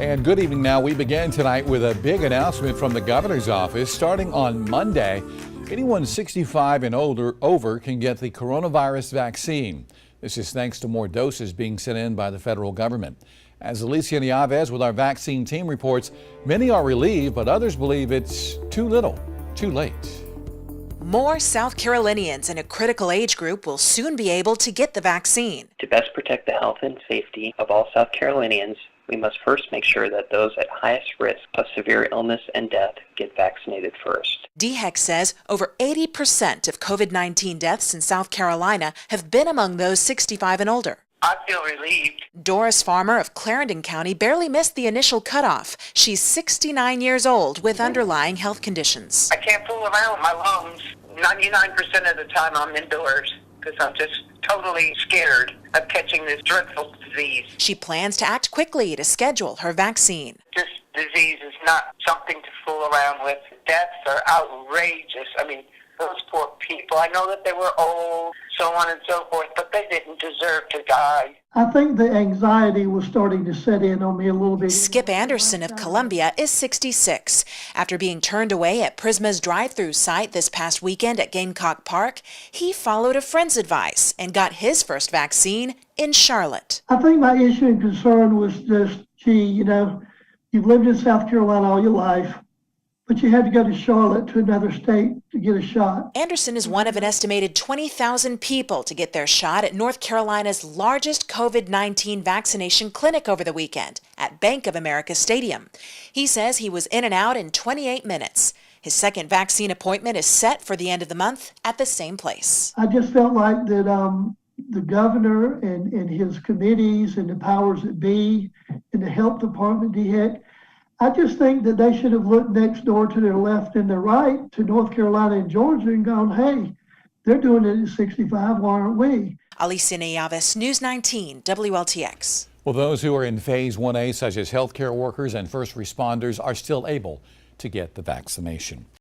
And good evening now. We begin tonight with a big announcement from the governor's office. Starting on Monday, anyone 65 and over can get the coronavirus vaccine. This is thanks to more doses being sent in by the federal government. As Alicia Nieves with our vaccine team reports, many are relieved, but others believe it's too little, too late. More South Carolinians in a critical age group will soon be able to get the vaccine. To best protect the health and safety of all South Carolinians, we must first make sure that those at highest risk of severe illness and death get vaccinated first. DHEC says over 80% of COVID-19 deaths in South Carolina have been among those 65 and older. I feel relieved. Doris Farmer of Clarendon County barely missed the initial cutoff. She's 69 years old with underlying health conditions. I can't fool around with my lungs. 99% of the time I'm indoors because I'm just totally scared of catching this dreadful disease. She plans to act quickly to schedule her vaccine. This disease is not something to fool around with. Deaths are outrageous. I mean, those poor people, I know that they were old, so on and so forth, but they didn't deserve to die. I think the anxiety was starting to set in on me a little bit. Skip Anderson of Columbia is 66. After being turned away at Prisma's drive-through site this past weekend at Gamecock Park, he followed a friend's advice and got his first vaccine in Charlotte. I think my issue and concern was just, you've lived in South Carolina all your life, but you had to go to Charlotte to another state to get a shot. Anderson is one of an estimated 20,000 people to get their shot at North Carolina's largest COVID-19 vaccination clinic over the weekend at Bank of America Stadium. He says he was in and out in 28 minutes. His second vaccine appointment is set for the end of the month at the same place. I just felt like that the governor and his committees and the powers that be and the health department, DHEC, I just think that they should have looked next door to their left and their right to North Carolina and Georgia and gone, hey, they're doing it at 65, why aren't we? Alicia Nieves, News 19, WLTX. Well, those who are in Phase 1A, such as healthcare workers and first responders, are still able to get the vaccination.